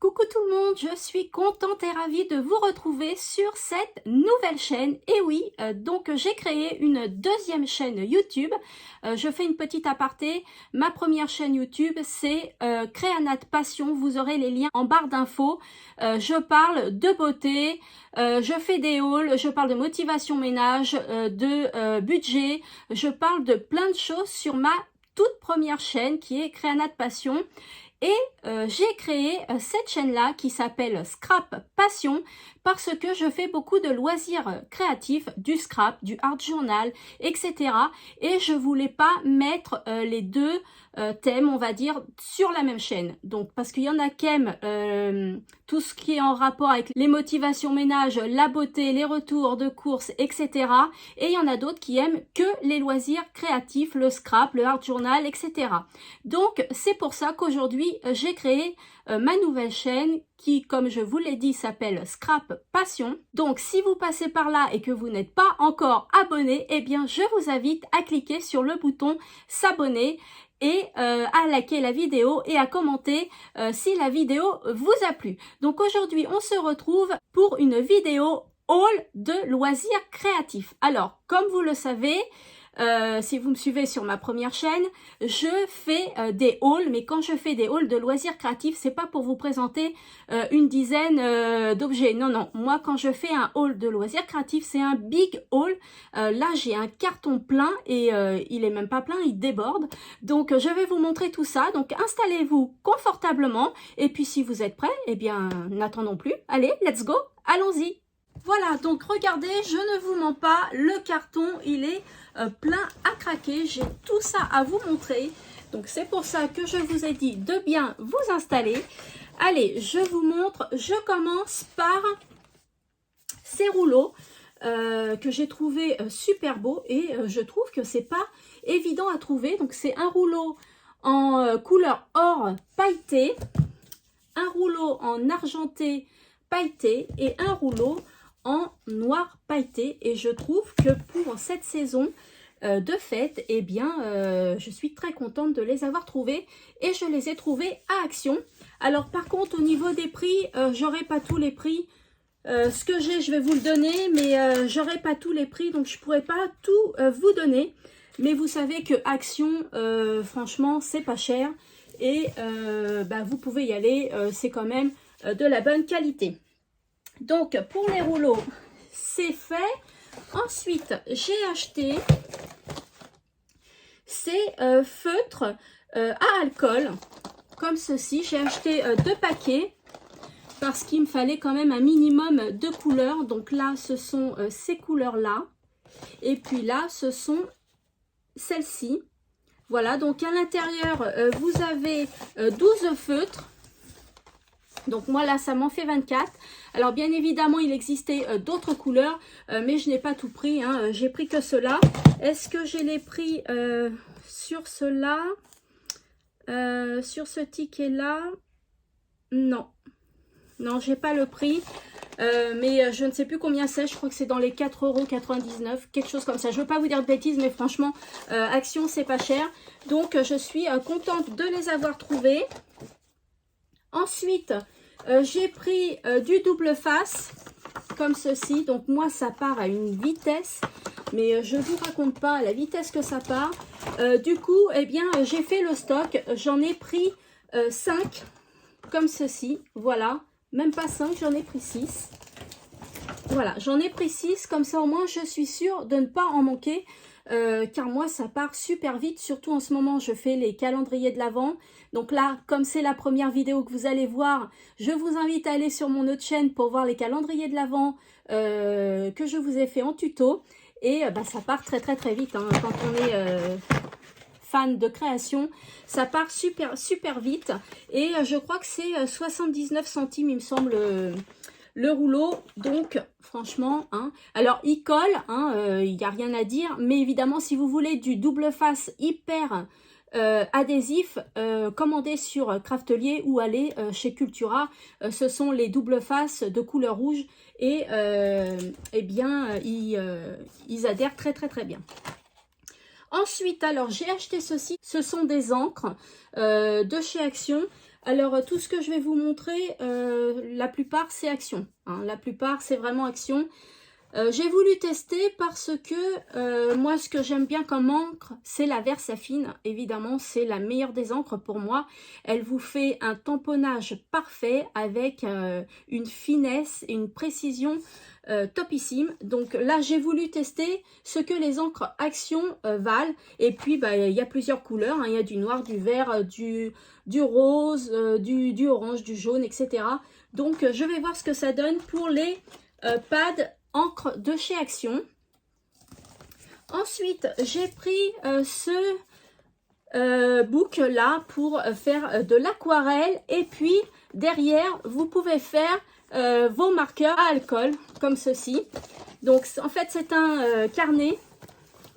Coucou tout le monde, je suis contente et ravie de vous retrouver sur cette nouvelle chaîne. Et oui, donc j'ai créé une deuxième chaîne YouTube. Je fais une petite aparté. Ma première chaîne YouTube, c'est Créanat Passion. Vous aurez les liens en barre d'infos. Je parle de beauté, je fais des hauls, je parle de motivation ménage, de budget. Je parle de plein de choses sur ma toute première chaîne qui est Créanat Passion. Et j'ai créé cette chaîne-là qui s'appelle Scrap Passion parce que je fais beaucoup de loisirs créatifs, du scrap, du art journal, etc. Et je voulais pas mettre les deux thèmes, on va dire, sur la même chaîne. Donc, parce qu'il y en a qui aiment tout ce qui est en rapport avec les motivations ménage, la beauté, les retours de courses, etc. Et il y en a d'autres qui aiment que les loisirs créatifs, le scrap, le art journal, etc. Donc, c'est pour ça qu'aujourd'hui, j'ai créé ma nouvelle chaîne qui, comme je vous l'ai dit, s'appelle Scrap Passion. Donc, si vous passez par là et que vous n'êtes pas encore abonné, eh bien, je vous invite à cliquer sur le bouton s'abonner et à liker la vidéo et à commenter si la vidéo vous a plu. Donc, aujourd'hui, on se retrouve pour une vidéo haul de loisirs créatifs. Alors, comme vous le savez, si vous me suivez sur ma première chaîne, je fais des hauls, mais quand je fais des hauls de loisirs créatifs, c'est pas pour vous présenter une dizaine d'objets. Non, non. Moi, quand je fais un haul de loisirs créatifs, c'est un big haul. Là, j'ai un carton plein et il est même pas plein, il déborde. Donc, je vais vous montrer tout ça. Donc, installez-vous confortablement. Et puis, si vous êtes prêts, eh bien, n'attendons plus. Allez, let's go, allons-y. Voilà, donc regardez, je ne vous mens pas, le carton, il est plein à craquer. J'ai tout ça à vous montrer. Donc, c'est pour ça que je vous ai dit de bien vous installer. Allez, je vous montre. Je commence par ces rouleaux que j'ai trouvé super beaux. Et je trouve que c'est pas évident à trouver. Donc, c'est un rouleau en couleur or pailleté, un rouleau en argenté pailleté et un rouleau en noir pailleté. Et je trouve que pour cette saison de fête, eh bien, je suis très contente de les avoir trouvés et je les ai trouvés à Action. Alors, par contre, au niveau des prix, j'aurai pas tous les prix. Ce que j'ai, je vais vous le donner, mais j'aurai pas tous les prix, donc je pourrai pas tout vous donner. Mais vous savez que Action, franchement, c'est pas cher et vous pouvez y aller. C'est quand même de la bonne qualité. Donc, pour les rouleaux, c'est fait. Ensuite, j'ai acheté ces feutres à alcool, comme ceci. J'ai acheté 2 paquets parce qu'il me fallait quand même un minimum de couleurs. Donc là, ce sont ces couleurs-là. Et puis là, ce sont celles-ci. Voilà, donc à l'intérieur, vous avez 12 feutres. Donc moi là, ça m'en fait 24. Alors bien évidemment, il existait d'autres couleurs, mais je n'ai pas tout pris. Hein. J'ai pris que cela. Est-ce que je l'ai pris sur cela, sur ce ticket-là? Non. Non, j'ai pas le prix. Mais je ne sais plus combien c'est. Je crois que c'est dans les 4,99 €, quelque chose comme ça. Je ne veux pas vous dire de bêtises, mais franchement, Action, c'est pas cher. Donc, je suis contente de les avoir trouvés. Ensuite, j'ai pris du double face, comme ceci. Donc, moi, ça part à une vitesse, mais je ne vous raconte pas la vitesse que ça part. Du coup, eh bien, j'ai fait le stock. J'en ai pris 5, comme ceci. Voilà, même pas 5, j'en ai pris 6. Voilà, j'en ai pris 6, comme ça, au moins, je suis sûre de ne pas en manquer. Car moi ça part super vite, surtout en ce moment je fais les calendriers de l'Avent. Donc là, comme c'est la première vidéo que vous allez voir, je vous invite à aller sur mon autre chaîne pour voir les calendriers de l'Avent que je vous ai fait en tuto. Et ça part très très très vite, hein. Quand on est fan de création, ça part super vite. Et je crois que c'est 79 centimes, il me semble, le rouleau. Donc franchement, hein, alors il colle, hein, il n'y a rien à dire, mais évidemment si vous voulez du double face hyper adhésif, commandez sur Craftelier ou allez chez Cultura. Ce sont les double faces de couleur rouge et eh bien ils adhèrent très très bien. Ensuite, alors j'ai acheté ceci, ce sont des encres de chez Action. Alors, tout ce que je vais vous montrer, la plupart, c'est Action. Hein. La plupart, c'est vraiment Action. J'ai voulu tester parce que moi, ce que j'aime bien comme encre, c'est la Versafine. Évidemment, c'est la meilleure des encres pour moi. Elle vous fait un tamponnage parfait avec une finesse et une précision topissime. Donc là, j'ai voulu tester ce que les encres Action valent. Et puis, bah, il y a plusieurs couleurs. Hein. Il y a du noir, du vert, du rose, du orange, du jaune, etc. Donc, je vais voir ce que ça donne pour les pads encre de chez Action. Ensuite, j'ai pris ce book là pour faire de l'aquarelle. Et puis, derrière, vous pouvez faire vos marqueurs à alcool, comme ceci. Donc, en fait, c'est un carnet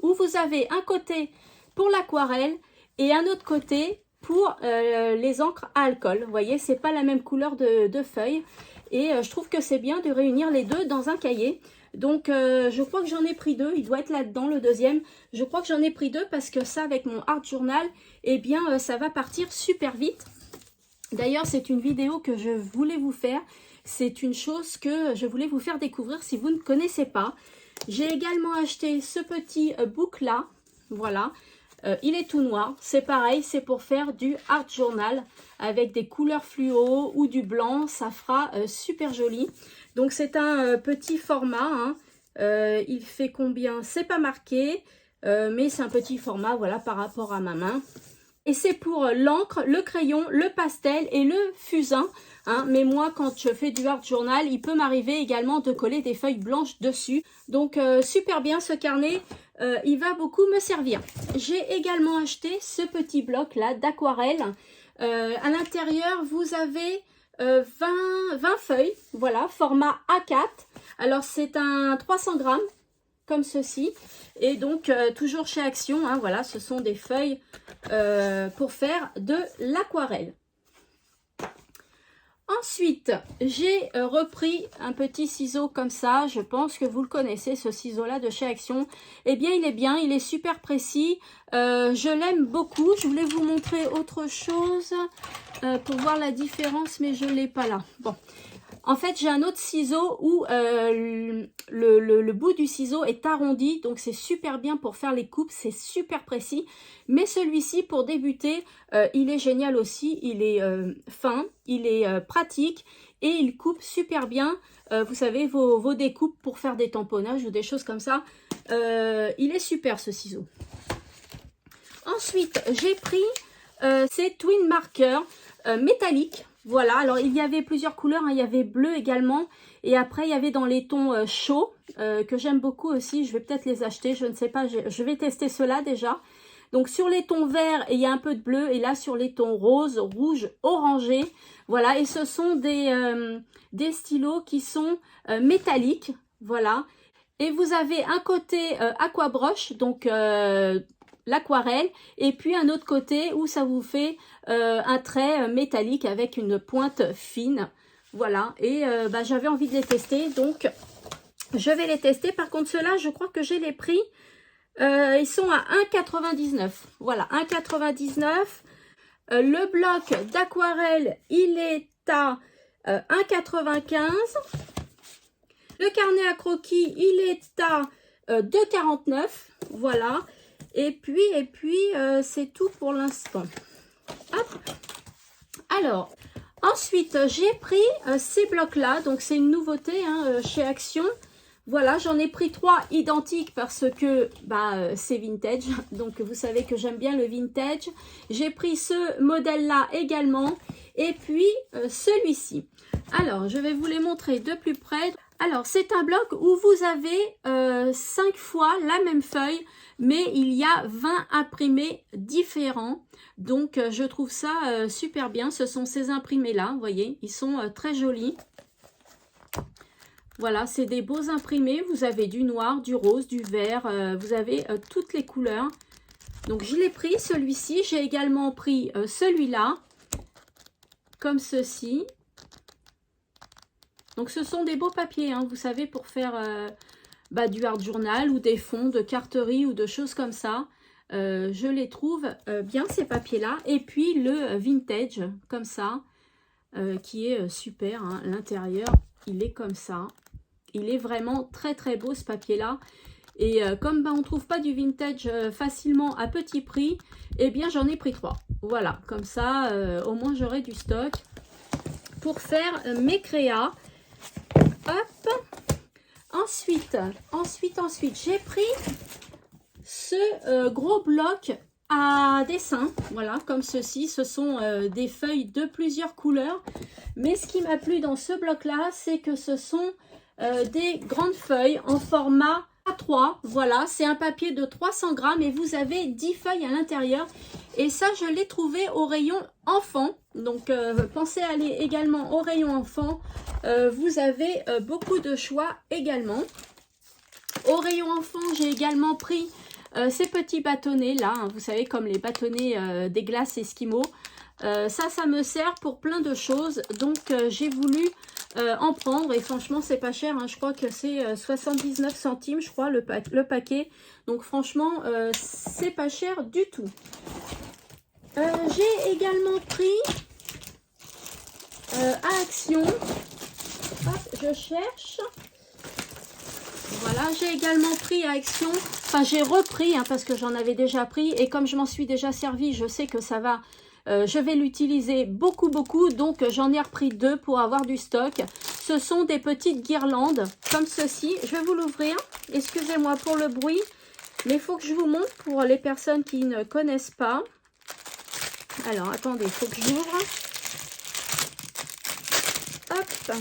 où vous avez un côté pour l'aquarelle et un autre côté pour les encres à alcool. Vous voyez, c'est pas la même couleur de feuilles. Et je trouve que c'est bien de réunir les deux dans un cahier. Donc, je crois que j'en ai pris deux. Il doit être là-dedans, le deuxième. Je crois que j'en ai pris deux parce que ça, avec mon art journal, eh bien, ça va partir super vite. D'ailleurs, c'est une vidéo que je voulais vous faire. C'est une chose que je voulais vous faire découvrir si vous ne connaissez pas. J'ai également acheté ce petit book-là. Voilà. Il est tout noir, c'est pareil, c'est pour faire du art journal avec des couleurs fluo ou du blanc, ça fera super joli. Donc c'est un petit format, hein. Il fait combien? C'est pas marqué, mais c'est un petit format, voilà, par rapport à ma main. Et c'est pour l'encre, le crayon, le pastel et le fusain. Hein. Mais moi, quand je fais du art journal, il peut m'arriver également de coller des feuilles blanches dessus. Donc, super bien ce carnet. Il va beaucoup me servir. J'ai également acheté ce petit bloc-là d'aquarelle. À l'intérieur, vous avez 20 feuilles. Voilà, format A4. Alors, c'est un 300 grammes. Comme ceci, et donc toujours chez Action, hein, voilà, ce sont des feuilles pour faire de l'aquarelle. Ensuite, j'ai repris un petit ciseau comme ça, je pense que vous le connaissez, ce ciseau-là de chez Action. Eh bien, il est bien, il est super précis, je l'aime beaucoup. Je voulais vous montrer autre chose pour voir la différence, mais je ne l'ai pas là. Bon. En fait, j'ai un autre ciseau où le bout du ciseau est arrondi. Donc, c'est super bien pour faire les coupes. C'est super précis. Mais celui-ci, pour débuter, il est génial aussi. Il est fin, il est pratique et il coupe super bien. Vous savez, vos découpes pour faire des tamponnages ou des choses comme ça. Il est super, ce ciseau. Ensuite, j'ai pris ces Twin Markers métalliques. Voilà, alors il y avait plusieurs couleurs, hein. Il y avait bleu également, et après il y avait dans les tons chauds, que j'aime beaucoup aussi, je vais peut-être les acheter, je ne sais pas, je vais tester ceux-là déjà. Donc sur les tons verts, il y a un peu de bleu, et là sur les tons rose, rouge, orangé, voilà, et ce sont des stylos qui sont métalliques, voilà. Et vous avez un côté aquabrush, donc l'aquarelle, et puis un autre côté où ça vous fait un trait métallique avec une pointe fine. Voilà, et bah, j'avais envie de les tester, donc je vais les tester. Par contre, ceux-là, je crois que j'ai les prix. Ils sont à 1,99 €. Voilà, 1,99 €. Le bloc d'aquarelle, il est à 1,95 €. Le carnet à croquis, il est à 2,49 €. Voilà. Et puis c'est tout pour l'instant. Hop. Alors, ensuite, j'ai pris ces blocs-là. Donc, c'est une nouveauté hein, chez Action. Voilà, j'en ai pris 3 identiques parce que bah, c'est vintage. Donc, vous savez que j'aime bien le vintage. J'ai pris ce modèle-là également. Et puis, celui-ci. Alors, je vais vous les montrer de plus près. Alors, c'est un bloc où vous avez 5 fois la même feuille, mais il y a 20 imprimés différents. Donc, je trouve ça super bien. Ce sont ces imprimés-là, vous voyez, ils sont très jolis. Voilà, c'est des beaux imprimés. Vous avez du noir, du rose, du vert, vous avez toutes les couleurs. Donc, je l'ai pris, celui-ci. J'ai également pris celui-là, comme ceci. Donc, ce sont des beaux papiers, hein, vous savez, pour faire bah, du art journal ou des fonds de carterie ou de choses comme ça. Je les trouve bien ces papiers-là. Et puis le vintage, comme ça, qui est super. Hein. L'intérieur, il est comme ça. Il est vraiment très très beau ce papier-là. Et comme on ne trouve pas du vintage facilement à petit prix, eh bien j'en ai pris 3. Voilà, comme ça, au moins j'aurai du stock pour faire mes créas. Hop. Ensuite, j'ai pris ce gros bloc à dessin. Voilà, comme ceci. Ce sont des feuilles de plusieurs couleurs. Mais ce qui m'a plu dans ce bloc-là, c'est que ce sont des grandes feuilles en format A3. Voilà, c'est un papier de 300 grammes et vous avez 10 feuilles à l'intérieur. Et ça, je l'ai trouvé au rayon enfant. Donc, pensez à aller également au rayon enfant. Vous avez beaucoup de choix également. Au rayon enfant, j'ai également pris ces petits bâtonnets là. Hein, vous savez, comme les bâtonnets des glaces Esquimaux. Ça me sert pour plein de choses. Donc, j'ai voulu en prendre. Et franchement, c'est pas cher. Hein, je crois que c'est 79 centimes, je crois, le paquet. Donc, franchement, c'est pas cher du tout. J'ai également pris à Action. Hop, je cherche. Voilà, j'ai également pris à Action. Enfin, j'ai repris hein, parce que j'en avais déjà pris. Et comme je m'en suis déjà servi, je sais que ça va. Je vais l'utiliser beaucoup. Donc, j'en ai repris 2 pour avoir du stock. Ce sont des petites guirlandes comme ceci. Je vais vous l'ouvrir. Excusez-moi pour le bruit. Mais il faut que je vous montre pour les personnes qui ne connaissent pas. Alors, attendez, il faut que j'ouvre. Hop.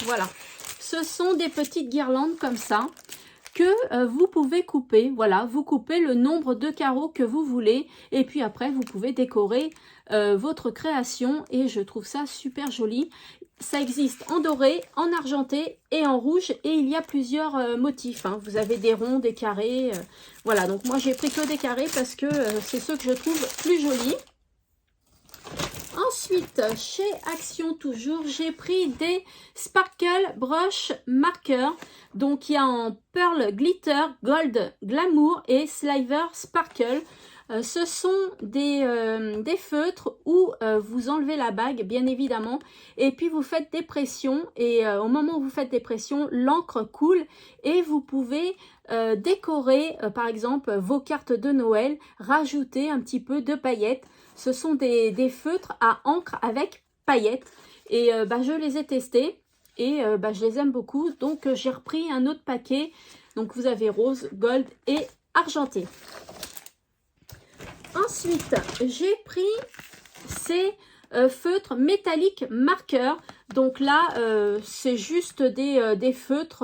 Voilà. Ce sont des petites guirlandes comme ça que vous pouvez couper. Voilà, vous coupez le nombre de carreaux que vous voulez. Et puis après, vous pouvez décorer votre création. Et je trouve ça super joli. Ça existe en doré, en argenté et en rouge. Et il y a plusieurs motifs. Hein. Vous avez des ronds, des carrés. Voilà, donc moi j'ai pris que des carrés parce que c'est ceux que je trouve plus jolis. Ensuite, chez Action toujours, j'ai pris des Sparkle Brush Marker. Donc, il y a en Pearl Glitter, Gold Glamour et Sliver Sparkle. Ce sont des feutres où vous enlevez la bague, bien évidemment. Et puis, vous faites des pressions. Et au moment où vous faites des pressions, l'encre coule. Et vous pouvez décorer, par exemple, vos cartes de Noël. Rajouter un petit peu de paillettes. Ce sont des feutres à encre avec paillettes. Et je les ai testés. Et je les aime beaucoup. Donc, j'ai repris un autre paquet. Donc, vous avez rose, gold et argenté. Ensuite, j'ai pris ces feutres métalliques marqueurs. Donc là, c'est juste des feutres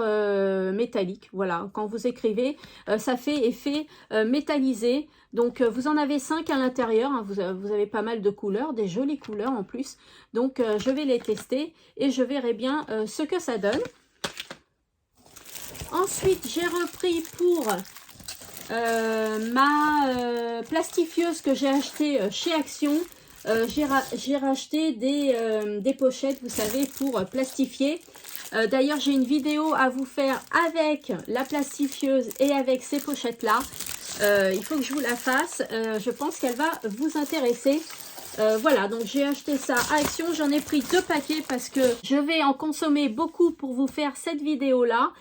métalliques. Voilà, quand vous écrivez, ça fait effet métallisé. Donc, vous en avez 5 à l'intérieur. Hein, vous avez pas mal de couleurs, des jolies couleurs en plus. Donc, je vais les tester et je verrai bien ce que ça donne. Ensuite, j'ai repris pour ma plastifieuse que j'ai achetée chez Action. J'ai racheté des pochettes, vous savez, pour plastifier. D'ailleurs, j'ai une vidéo à vous faire avec la plastifieuse et avec ces pochettes-là. Il faut que je vous la fasse. Je pense qu'elle va vous intéresser. Voilà, donc j'ai acheté ça à Action. J'en ai pris 2 paquets parce que je vais en consommer beaucoup pour vous faire cette vidéo-là.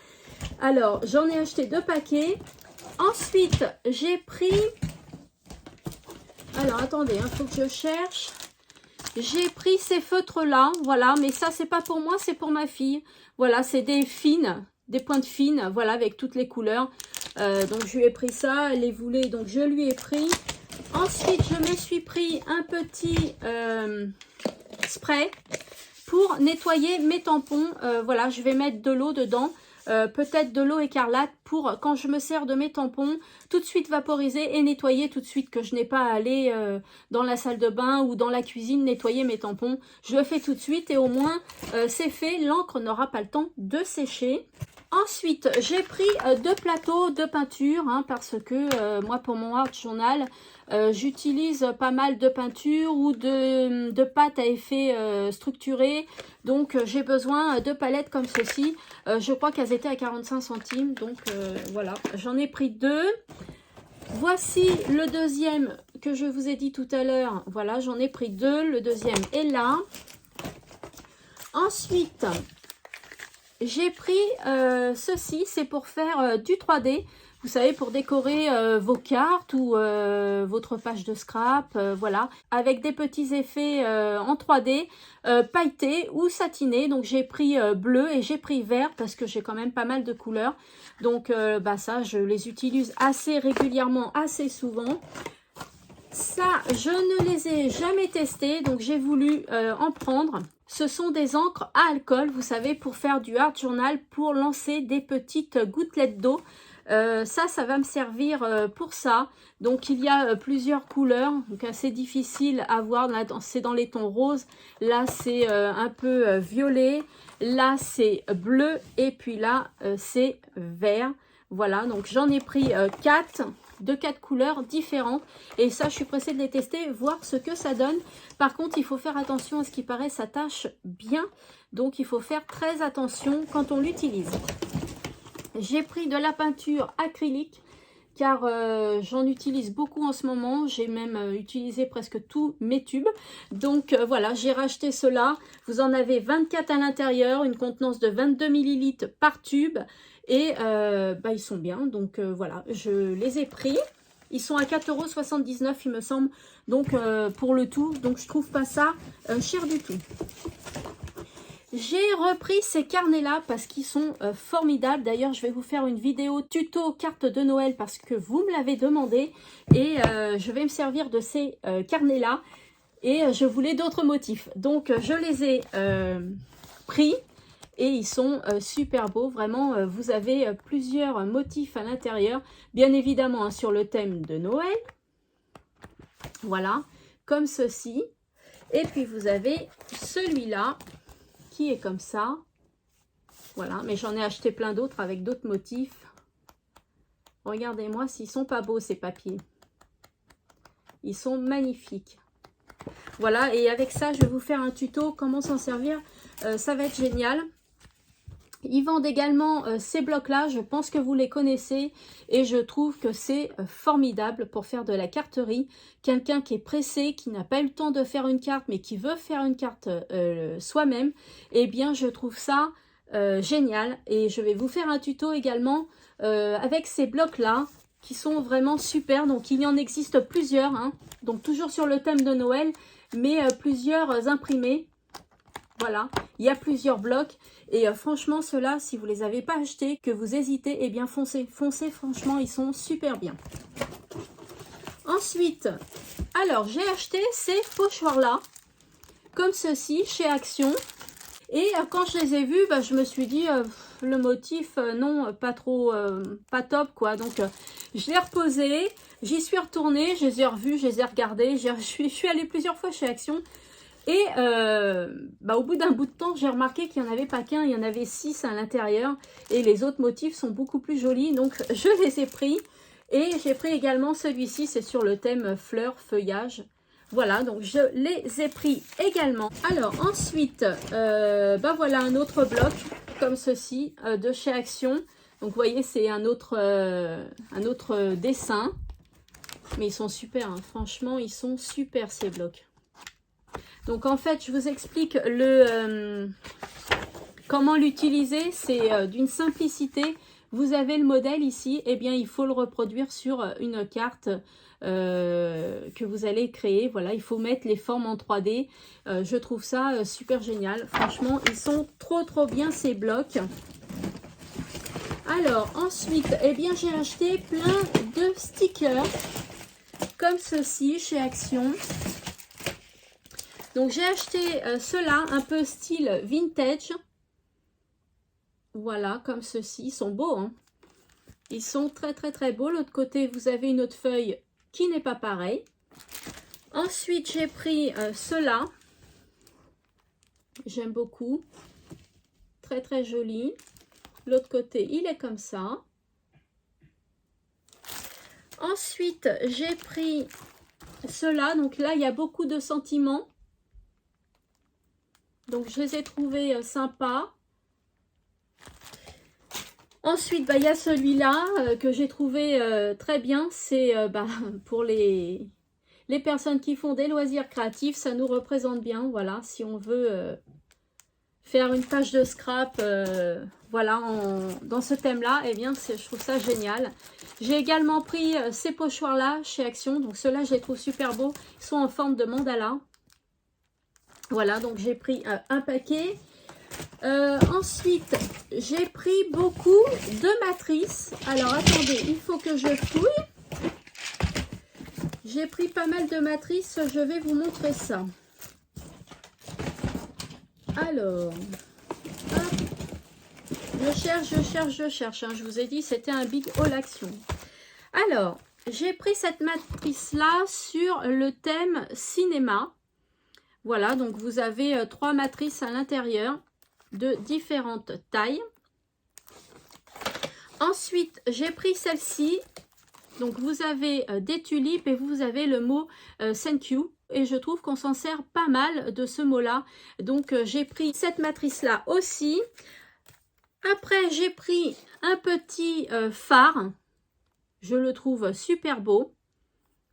Alors, j'en ai acheté 2 paquets. Ensuite, j'ai pris... Alors, attendez, il faut que je cherche. J'ai pris ces feutres-là, voilà. Mais ça, c'est pas pour moi, c'est pour ma fille. Voilà, c'est des fines, des pointes fines, voilà, avec toutes les couleurs. Donc, je lui ai pris ça, elle les voulait, donc je lui ai pris. Ensuite, je me suis pris un petit spray pour nettoyer mes tampons. Voilà, je vais mettre de l'eau dedans. Peut-être de l'eau écarlate pour quand je me sers de mes tampons, tout de suite vaporiser et nettoyer tout de suite, que je n'ai pas à aller dans la salle de bain ou dans la cuisine nettoyer mes tampons. Je le fais tout de suite et au moins c'est fait, l'encre n'aura pas le temps de sécher. Ensuite, j'ai pris 2 plateaux de peinture hein, parce que moi pour mon art journal, j'utilise pas mal de peinture ou de pâte à effet structuré. Donc, j'ai besoin de palettes comme ceci. Je crois qu'elles étaient à 45 centimes. Donc, voilà, j'en ai pris 2. Voici le deuxième que je vous ai dit tout à l'heure. Voilà, j'en ai pris deux. Le deuxième est là. Ensuite, j'ai pris ceci. C'est pour faire du 3D. Vous savez, pour décorer vos cartes ou votre page de scrap, voilà, avec des petits effets en 3D, pailletés ou satinés. Donc j'ai pris bleu et j'ai pris vert parce que j'ai quand même pas mal de couleurs. Donc bah ça, je les utilise assez régulièrement, assez souvent. Ça, je ne les ai jamais testés, donc j'ai voulu en prendre. Ce sont des encres à alcool, vous savez, pour faire du art journal, pour lancer des petites gouttelettes d'eau. Ça va me servir pour ça. Donc il y a plusieurs couleurs, donc assez difficile à voir. C'est dans les tons roses, là c'est un peu violet, là c'est bleu et puis là c'est vert. Voilà, donc j'en ai pris 4 de 4 couleurs différentes et ça je suis pressée de les tester, voir ce que ça donne. Par contre il faut faire attention à ce qui paraît, ça tâche bien, donc il faut faire très attention quand on l'utilise. J'ai pris de la peinture acrylique car j'en utilise beaucoup en ce moment. J'ai même utilisé presque tous mes tubes. Donc voilà, j'ai racheté cela. Vous en avez 24 à l'intérieur, une contenance de 22 ml par tube. Et bah, ils sont bien. Donc voilà, je les ai pris. Ils sont à 4,79 € il me semble. Donc pour le tout, donc je trouve pas ça cher du tout. J'ai repris ces carnets-là parce qu'ils sont formidables. D'ailleurs, je vais vous faire une vidéo tuto cartes de Noël parce que vous me l'avez demandé. Et je vais me servir de ces carnets-là. Et je voulais d'autres motifs. Donc, je les ai pris. Et ils sont super beaux. Vraiment, vous avez plusieurs motifs à l'intérieur. Bien évidemment, hein, sur le thème de Noël. Voilà, comme ceci. Et puis, vous avez celui-là. Qui est comme ça, voilà, mais j'en ai acheté plein d'autres avec d'autres motifs. Regardez-moi s'ils sont pas beaux ces papiers, ils sont magnifiques. Voilà, et avec ça je vais vous faire un tuto comment s'en servir, ça va être génial. Ils vendent également ces blocs là, je pense que vous les connaissez et je trouve que c'est formidable pour faire de la carterie. Quelqu'un qui est pressé, qui n'a pas eu le temps de faire une carte mais qui veut faire une carte soi-même, eh bien je trouve ça génial. Et je vais vous faire un tuto également avec ces blocs là qui sont vraiment super. Donc il y en existe plusieurs, hein. Donc toujours sur le thème de Noël, mais plusieurs imprimés. Voilà, il y a plusieurs blocs et franchement ceux-là, si vous ne les avez pas achetés, que vous hésitez, eh bien foncez, foncez, franchement ils sont super bien. Ensuite, alors j'ai acheté ces pochoirs-là, comme ceci, chez Action. Et quand je les ai vus, bah, je me suis dit, le motif, non, pas trop, pas top quoi. Donc je l'ai reposé, j'y suis retournée, je les ai revus, je les ai regardés, je suis allée plusieurs fois chez Action. Et bah, au bout d'un bout de temps, j'ai remarqué qu'il n'y en avait pas qu'un, il y en avait 6 à l'intérieur. Et les autres motifs sont beaucoup plus jolis, donc je les ai pris. Et j'ai pris également celui-ci, c'est sur le thème fleurs, feuillage. Voilà, donc je les ai pris également. Alors ensuite, bah voilà un autre bloc comme ceci de chez Action. Donc vous voyez, c'est un autre dessin. Mais ils sont super, hein. Franchement, ils sont super ces blocs. Donc en fait, je vous explique comment l'utiliser. C'est d'une simplicité. Vous avez le modèle ici, et bien il faut le reproduire sur une carte que vous allez créer. Voilà, il faut mettre les formes en 3D. Je trouve ça super génial. Franchement, ils sont trop bien ces blocs. Alors ensuite, eh bien j'ai acheté plein de stickers comme ceci chez Action. Donc j'ai acheté ceux-là, un peu style vintage. Voilà, comme ceci. Ils sont beaux, hein. Ils sont très beaux. L'autre côté, vous avez une autre feuille qui n'est pas pareille. Ensuite, j'ai pris ceux-là. J'aime beaucoup. Très joli. L'autre côté, il est comme ça. Ensuite, j'ai pris ceux-là. Donc là, il y a beaucoup de sentiments. Donc, je les ai trouvés sympas. Ensuite, il y a celui-là que j'ai trouvé très bien. C'est pour les personnes qui font des loisirs créatifs, ça nous représente bien. Voilà, si on veut faire une page de scrap, voilà, dans ce thème-là, eh bien, je trouve ça génial. J'ai également pris ces pochoirs-là chez Action. Donc, ceux-là, je les trouve super beaux. Ils sont en forme de mandala. Voilà, donc j'ai pris un paquet. Ensuite, j'ai pris beaucoup de matrices. Alors, attendez, il faut que je fouille. J'ai pris pas mal de matrices. Je vais vous montrer ça. Alors, hop. Je cherche. Hein. Je vous ai dit, c'était un big haul action. Alors, j'ai pris cette matrice-là sur le thème cinéma. Voilà, donc vous avez 3 matrices à l'intérieur de différentes tailles. Ensuite, j'ai pris celle-ci. Donc, vous avez des tulipes et vous avez le mot thank you. Et je trouve qu'on s'en sert pas mal de ce mot-là. Donc, j'ai pris cette matrice-là aussi. Après, j'ai pris un petit phare. Je le trouve super beau.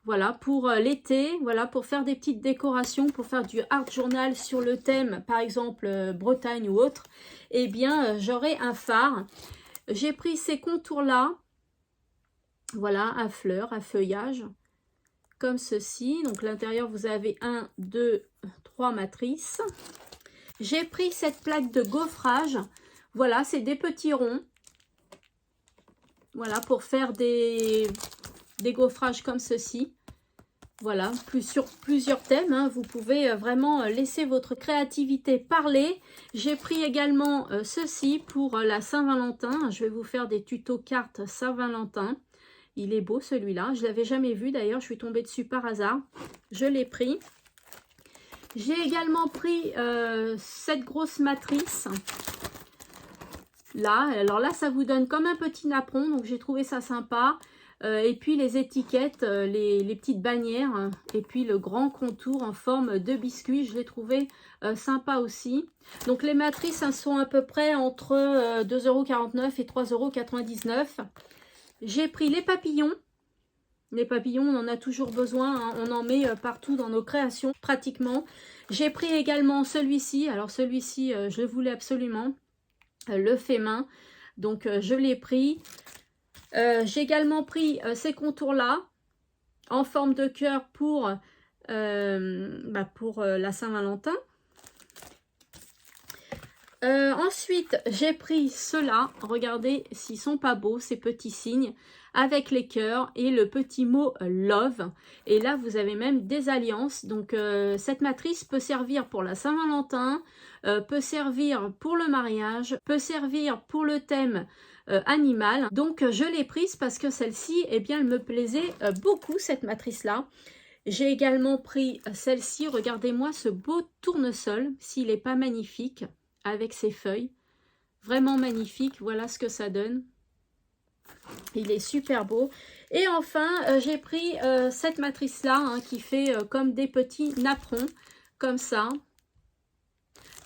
Voilà, pour l'été, voilà, pour faire des petites décorations, pour faire du art journal sur le thème, par exemple Bretagne ou autre, eh bien, j'aurai un phare. J'ai pris ces contours-là, voilà, à fleurs, à feuillage, comme ceci. Donc, l'intérieur, vous avez 1, 2, 3 matrices. J'ai pris cette plaque de gaufrage. Voilà, c'est des petits ronds. Voilà, pour faire des gaufrages comme ceci. Voilà, sur plusieurs thèmes, hein, vous pouvez vraiment laisser votre créativité parler. J'ai pris également ceci pour la Saint-Valentin. Je vais vous faire des tutos cartes Saint-Valentin. Il est beau celui-là. Je ne l'avais jamais vu d'ailleurs, je suis tombée dessus par hasard. Je l'ai pris. J'ai également pris cette grosse matrice. Là, alors là, ça vous donne comme un petit napperon, donc j'ai trouvé ça sympa. Et puis les étiquettes, les petites bannières, et puis le grand contour en forme de biscuit, je l'ai trouvé sympa aussi. Donc les matrices, elles sont à peu près entre 2,49 € et 3,99 €. J'ai pris les papillons. Les papillons, on en a toujours besoin, hein. On en met partout dans nos créations, pratiquement. J'ai pris également celui-ci. Alors celui-ci, je le voulais absolument. Le fait main. Donc je l'ai pris. J'ai également pris ces contours-là en forme de cœur pour la Saint-Valentin. Ensuite, j'ai pris ceux-là. Regardez s'ils sont pas beaux, ces petits signes, avec les cœurs et le petit mot love. Et là, vous avez même des alliances. Donc, cette matrice peut servir pour la Saint-Valentin, peut servir pour le mariage, peut servir pour le thème animal. Donc, je l'ai prise parce que celle-ci, eh bien, elle me plaisait beaucoup, cette matrice-là. J'ai également pris celle-ci. Regardez-moi ce beau tournesol, s'il n'est pas magnifique, avec ses feuilles. Vraiment magnifique. Voilà ce que ça donne. Il est super beau. Et enfin, j'ai pris cette matrice-là, hein, qui fait comme des petits napperons, comme ça.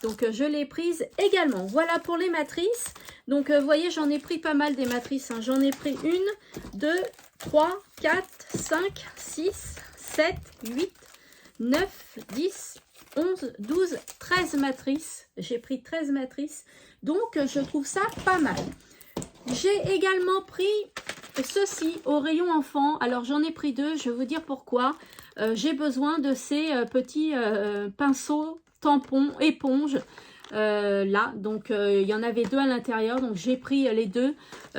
Donc, je l'ai prise également. Voilà pour les matrices. Donc, vous voyez, j'en ai pris pas mal des matrices. Hein. J'en ai pris 1, 2, 3, 4, 5, 6, 7, 8, 9, 10, 11, 12, 13 matrices. J'ai pris 13 matrices. Donc, je trouve ça pas mal. J'ai également pris ceci au rayon enfant. Alors, j'en ai pris 2. Je vais vous dire pourquoi. J'ai besoin de ces petits pinceaux, tampons, éponges. Là, donc il y en avait 2 à l'intérieur. Donc, j'ai pris les 2.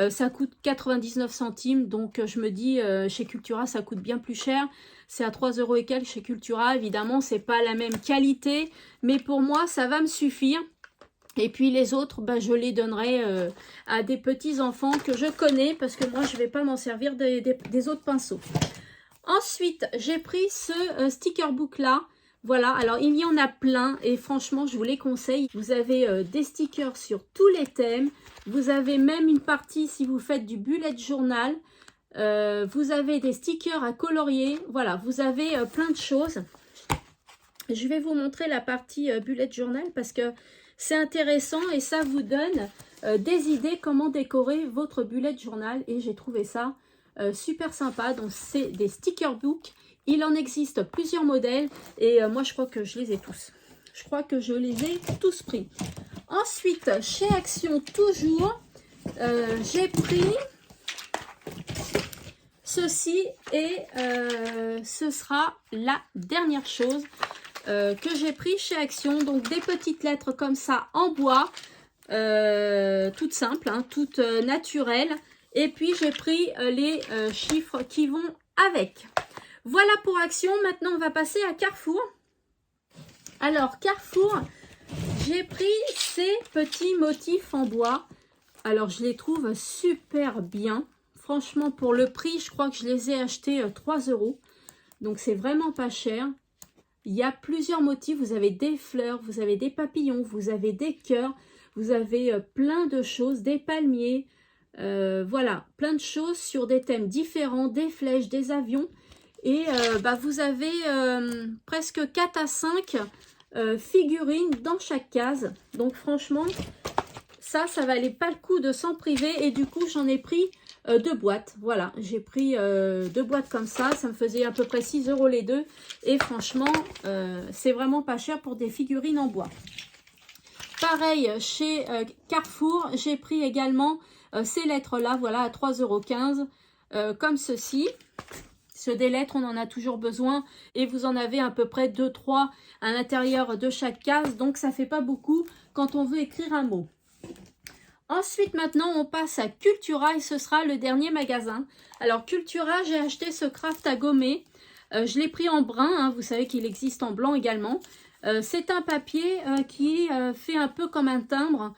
Ça coûte 99 centimes. Donc, je me dis, chez Cultura, ça coûte bien plus cher. C'est à 3 € et quelques chez Cultura. Évidemment, c'est pas la même qualité. Mais pour moi, ça va me suffire. Et puis les autres, je les donnerai à des petits-enfants que je connais parce que moi, je ne vais pas m'en servir des autres pinceaux. Ensuite, j'ai pris ce sticker book-là. Voilà, alors il y en a plein et franchement, je vous les conseille. Vous avez des stickers sur tous les thèmes. Vous avez même une partie si vous faites du bullet journal. Vous avez des stickers à colorier. Voilà, vous avez plein de choses. Je vais vous montrer la partie bullet journal parce que c'est intéressant et ça vous donne des idées comment décorer votre bullet journal. Et j'ai trouvé ça super sympa. Donc c'est des sticker books. Il en existe plusieurs modèles et moi je crois que je les ai tous. Je crois que je les ai tous pris. Ensuite, chez Action toujours, j'ai pris ceci et ce sera la dernière chose que j'ai pris chez Action. Donc des petites lettres comme ça en bois, toutes simples, hein, toutes naturelles. Et puis j'ai pris les chiffres qui vont avec. Voilà pour Action. Maintenant on va passer à Carrefour. Alors Carrefour, j'ai pris ces petits motifs en bois. Alors je les trouve super bien. Franchement pour le prix, je crois que je les ai achetés 3 €. Donc c'est vraiment pas cher. Il y a plusieurs motifs. Vous avez des fleurs, vous avez des papillons, vous avez des cœurs, vous avez plein de choses, des palmiers. Voilà, plein de choses sur des thèmes différents, des flèches, des avions. Et vous avez presque 4 à 5 figurines dans chaque case. Donc franchement, ça valait pas le coup de s'en priver. Et du coup, j'en ai pris 2 boîtes. Voilà, j'ai pris 2 boîtes comme ça. Ça me faisait à peu près 6 € les deux. Et franchement, c'est vraiment pas cher pour des figurines en bois. Pareil, chez Carrefour, j'ai pris également ces lettres-là, voilà, à 3,15 € comme ceci. Sur des lettres, on en a toujours besoin et vous en avez à peu près 2-3 à l'intérieur de chaque case. Donc, ça fait pas beaucoup quand on veut écrire un mot. Ensuite, maintenant, on passe à Cultura et ce sera le dernier magasin. Alors, Cultura, j'ai acheté ce craft à gommer. Je l'ai pris en brun, hein, vous savez qu'il existe en blanc également. C'est un papier qui fait un peu comme un timbre.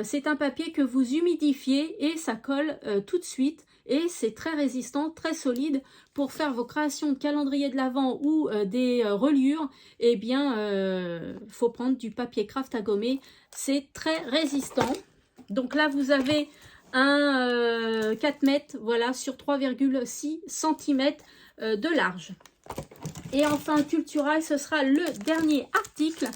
C'est un papier que vous humidifiez et ça colle tout de suite. Et c'est très résistant, très solide. Pour faire vos créations de calendrier de l'Avent ou des reliures, eh bien, faut prendre du papier craft à gommer. C'est très résistant. Donc là, vous avez un 4 mètres, voilà, sur 3,6 cm de large. Et enfin, Cultura, ce sera le dernier article.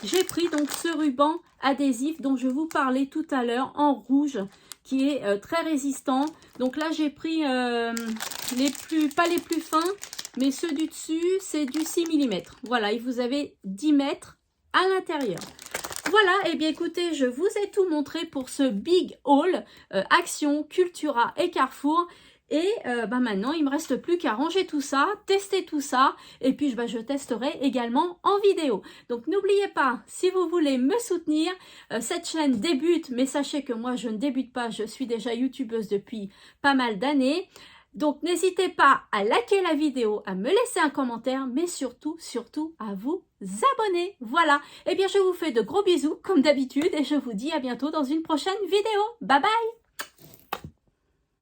J'ai pris donc ce ruban adhésif dont je vous parlais tout à l'heure en rouge, qui est très résistant. Donc là, j'ai pris pas les plus fins, mais ceux du dessus, c'est du 6 mm. Voilà, et vous avez 10 mètres à l'intérieur. Voilà, et bien écoutez, je vous ai tout montré pour ce big haul Action, Cultura et Carrefour. Et maintenant, il ne me reste plus qu'à ranger tout ça, tester tout ça, et puis je testerai également en vidéo. Donc n'oubliez pas, si vous voulez me soutenir, cette chaîne débute, mais sachez que moi je ne débute pas, je suis déjà youtubeuse depuis pas mal d'années. Donc n'hésitez pas à liker la vidéo, à me laisser un commentaire, mais surtout à vous abonner. Voilà, et bien je vous fais de gros bisous comme d'habitude, et je vous dis à bientôt dans une prochaine vidéo. Bye bye!